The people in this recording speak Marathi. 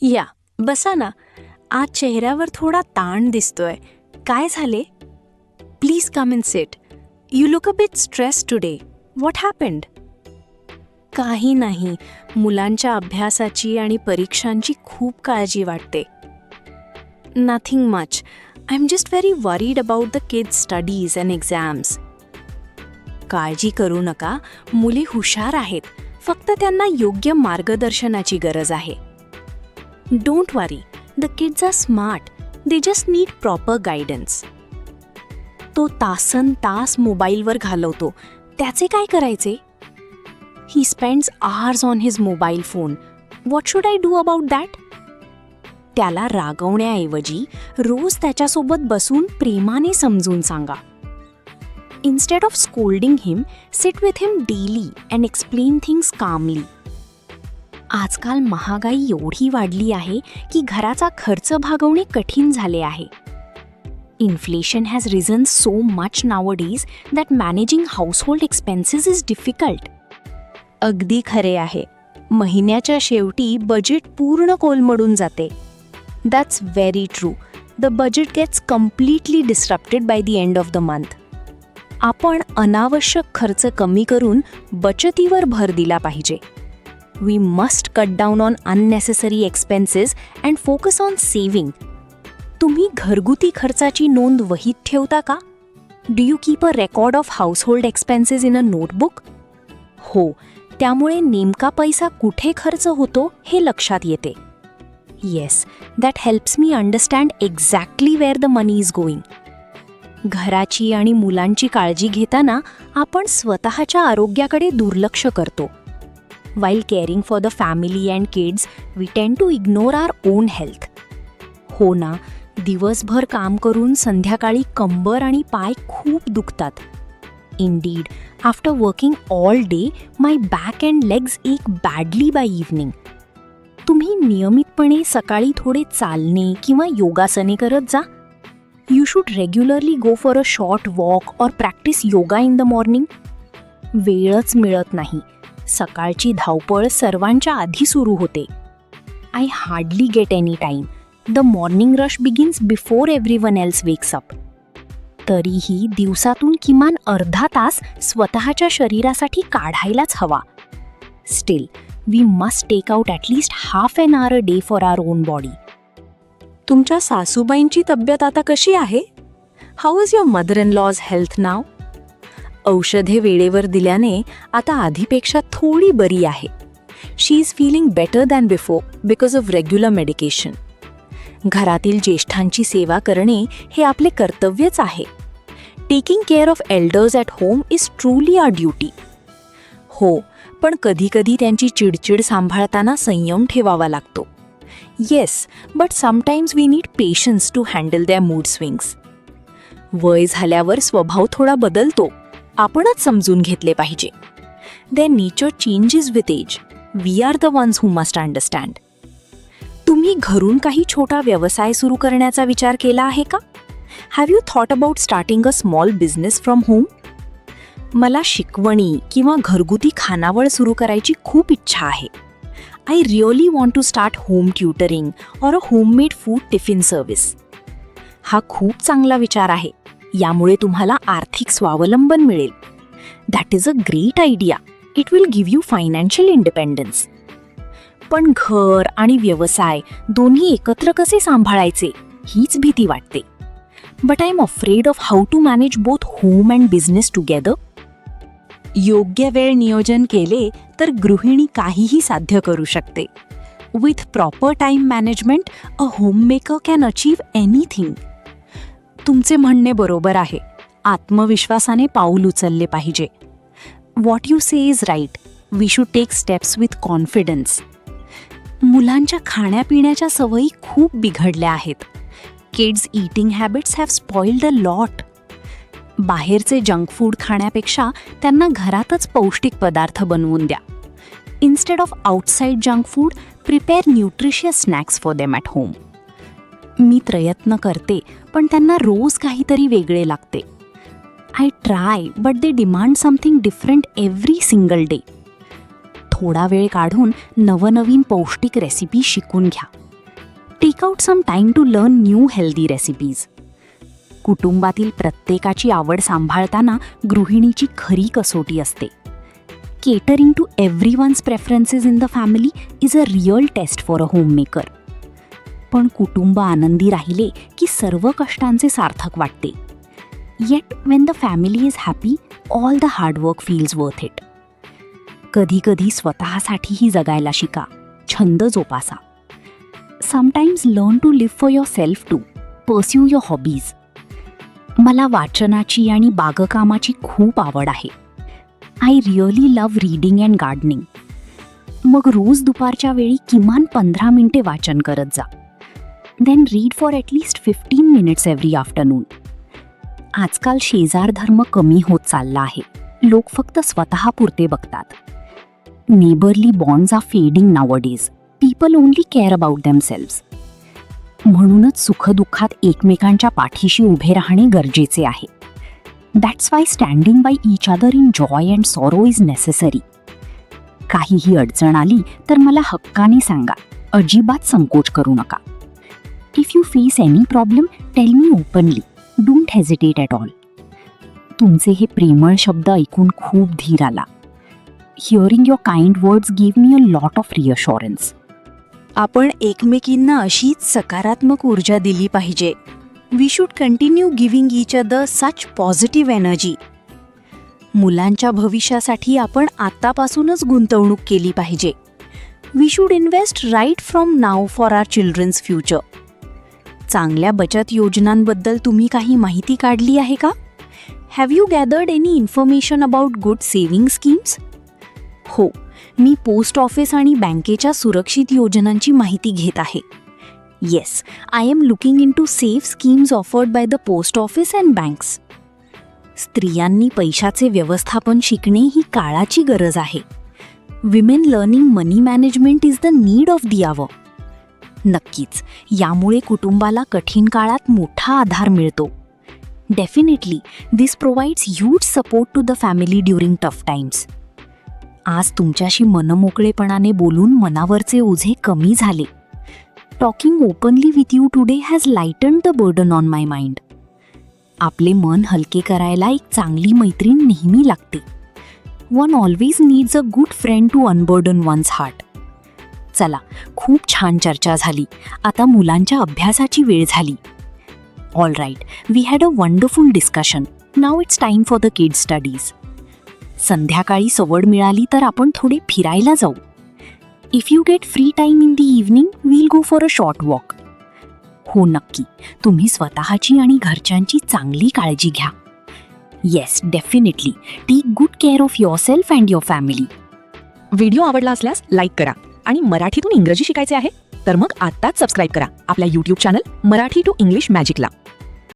या बसा ना. आज चेहऱ्यावर थोडा ताण दिसतोय. काय झाले? Please come in seat. You look a bit stress today. What happened? काही नाही, मुलांच्या अभ्यासाची आणि परीक्षांची खूप काळजी वाटते. Nothing much. I am just very worried about the kids studies and exams. काळजी करू नका, मुले हुशार आहेत, फक्त त्यांना योग्य मार्गदर्शनाची गरज आहे. Don't worry, the kids are smart, they just need proper guidance. तो तासन तास मोबाईलवर घालवतो, त्याचे काय करायचे? ही spends hours on his mobile phone. What should I do about that? त्याला रागवण्याऐवजी रोज त्याच्यासोबत बसून प्रेमाने समजून सांगा. Instead of scolding him, sit with him daily and explain things calmly. आजकाल महागाई एवढी वाढली आहे की घराचा खर्च भागवणे कठीण झाले आहे. Inflation has risen so much nowadays that managing household expenses is difficult. अगदी खरे आहे. महिन्याच्या शेवटी बजेट पूर्ण कोलमडून जाते. That's very true. The budget gets completely disrupted by the end of the month. आपण अनावश्यक खर्च कमी करून बचतीवर भर दिला पाहिजे. We must cut down on unnecessary expenses and focus on saving. तुम्ही घरगुती खर्चाची नोंद वहीत ठेवता का? Do you keep a record of household expenses in a notebook? हो, त्यामुळे नेमका पैसा कुठे खर्च होतो हे लक्षात येते. Yes, that helps me understand exactly where the money is going. घराची आणि मुलांची काळजी घेताना आपण स्वतःच्या आरोग्याकडे दुर्लक्ष करतो. While caring for the family and kids, we tend to ignore our own health. हो ना, दिवसभर काम करून संध्याकाळी कंबर आणि पाय खूप दुखतात. Indeed, after working all day, my back and legs एक बॅडली बाय इव्हनिंग. तुम्ही नियमितपणे सकाळी थोडे चालणे किंवा योगासने करत जा. You should regularly go for a short walk or practice yoga in the morning. वेळच मिळत नाही. सकाळची धावपळ सर्वांच्या आधी सुरू होते. I hardly get any time. The morning rush begins before everyone else wakes up. तरीही दिवसातून किमान अर्धा तास स्वतःच्या शरीरासाठी काढायलाच हवा. Still, we must take out at least half an hour a day for our own body. तुमच्या सासूबाईंची तब्येत आता कशी आहे? How is your mother in law's health now? औषधे वेळेवर दिल्याने आता आधीपेक्षा थोडी बरी आहे. She is feeling better than before because of regular medication. घरातील ज्येष्ठांची सेवा करणे हे आपले कर्तव्यच आहे. Taking care of elders at home is truly our duty. हो, पण कधीकधी त्यांची चिडचिड सांभाळताना संयम ठेवावा लागतो. Yes, but sometimes we need patience to handle their mood swings. वय झाल्यावर स्वभाव थोडा बदलतो, आपणच समजून घेतले पाहिजे. Their nature changes with age. We are the ones who must understand. तुम्ही घरून काही छोटा व्यवसाय सुरू करण्याचा विचार केला आहे का? Have you thought about starting a small business from home? मला शिकवणी किंवा घरगुती खानावळ सुरू करायची खूप इच्छा आहे. I really want to start home tutoring or a homemade food tiffin service. हा खूप चांगला विचार आहे. यामुळे तुम्हाला आर्थिक स्वावलंबन मिळेल. That is a great idea. It will give you financial independence. पण घर आणि व्यवसाय दोन्ही एकत्र कसे सांभाळायचे हीच भीती वाटते. But I am afraid of how to manage both home and business together. योग्य वेळ नियोजन केले तर गृहिणी काहीही साध्य करू शकते. With proper time management, a homemaker can achieve anything. तुमचे म्हणणे बरोबर आहे. आत्मविश्वासाने पाऊल उचलले पाहिजे. What you say is right. We should take steps with confidence. मुलांच्या खाण्यापिण्याच्या सवयी खूप बिघडल्या आहेत. Kids eating habits have spoiled a lot. बाहेरचे जंक फूड खाण्यापेक्षा त्यांना घरातच पौष्टिक पदार्थ बनवून द्या. Instead of outside junk food, prepare nutritious snacks for them at home. मी प्रयत्न करते, पण त्यांना रोज काहीतरी वेगळे लागते. I try, but they demand something different every single day. थोडा वेळ काढून नवनवीन पौष्टिक रेसिपी शिकून घ्या. Take out some time to learn new healthy recipes. कुटुंबातील प्रत्येकाची आवड सांभाळताना गृहिणीची खरी कसोटी असते. Catering to everyone's preferences in the family is a real test for a homemaker. पण कुटुंब आनंदी राहिले की सर्व कष्टांचे सार्थक वाटते. Yet when the family is happy, all the hard work feels worth it. कधी कधी स्वतःसाठीही जगायला शिका, छंद जोपासा. Sometimes learn to live for your self too, pursue your hobbies. मला वाचनाची आणि बागकामाची खूप आवड आहे. I really love reading and gardening. मग रोज दुपारच्या वेळी किमान 15 मिनिटे वाचन करत जा. Then read for at least 15 minutes every afternoon. आजकाल शेजार धर्म कमी होत चालला आहे. लोक फक्त स्वतःपुरते बघतात. Neighbourly bonds are fading nowadays. People only care about themselves. म्हणूनच सुखदुःखात एकमेकांच्या पाठीशी उभे राहणे गरजेचे आहे. That's why standing by each other in joy and sorrow is necessary. काहीही अडचण आली तर मला हक्काने सांगा, अजिबात संकोच करू नका. If you face any problem, tell me openly. Don't hesitate at all. तुमचे हे प्रेमळ शब्द ऐकून खूप धीर आला. Hearing your kind words give me a lot of reassurance. आपण एकमेकींना अशीच सकारात्मक ऊर्जा दिली पाहिजे. We should continue giving each other such positive energy. मुलांच्या भविष्यासाठी आपण आतापासूनच गुंतवणूक केली पाहिजे. We should invest right from now for our children's future. चांगल्या बचत योजनांबद्दल तुम्ही काही माहिती काढली आहे का? Have you gathered any information about good saving schemes? हो, मी पोस्ट ऑफिस आणि बँकेच्या सुरक्षित योजनांची माहिती घेत आहे. Yes, I am looking into safe schemes offered by the post office and banks. स्त्रियांनी पैशाचे व्यवस्थापन शिकणे ही काळाची गरज आहे. Women learning money management is the need of the hour. नक्कीच, यामुळे कुटुंबाला कठीण काळात मोठा आधार मिळतो. Definitely, this provides huge support to the family during tough times. आज तुमच्याशी मनमोकळेपणाने बोलून मनावरचे ओझे कमी झाले. Talking openly with you today has लाइटन्ड the burden on my mind. आपले मन हलके करायला एक चांगली मैत्रीण नेहमी लागते. One always needs a good friend to unburden one's heart. चला, खूप छान चर्चा झाली. आता मुलांच्या अभ्यासाची वेळ झाली. All right, we had a wonderful discussion. Now it's time for the kids studies. संध्याकाळी सवड मिळाली तर आपण थोडे फिरायला जाऊ. If you get free time in the evening, we'll go for a short walk. हो, नक्की. तुम्ही स्वतःची आणि घरच्यांची चांगली काळजी घ्या. Yes, definitely. Take good care of yourself and your family. Video आवडला असल्यास लाईक करा आणि मराठीतून इंग्रजी शिकायचे आहे तर मग आत्ताच सबस्क्राईब करा आपल्या YouTube channel Marathi to English मॅजिकला.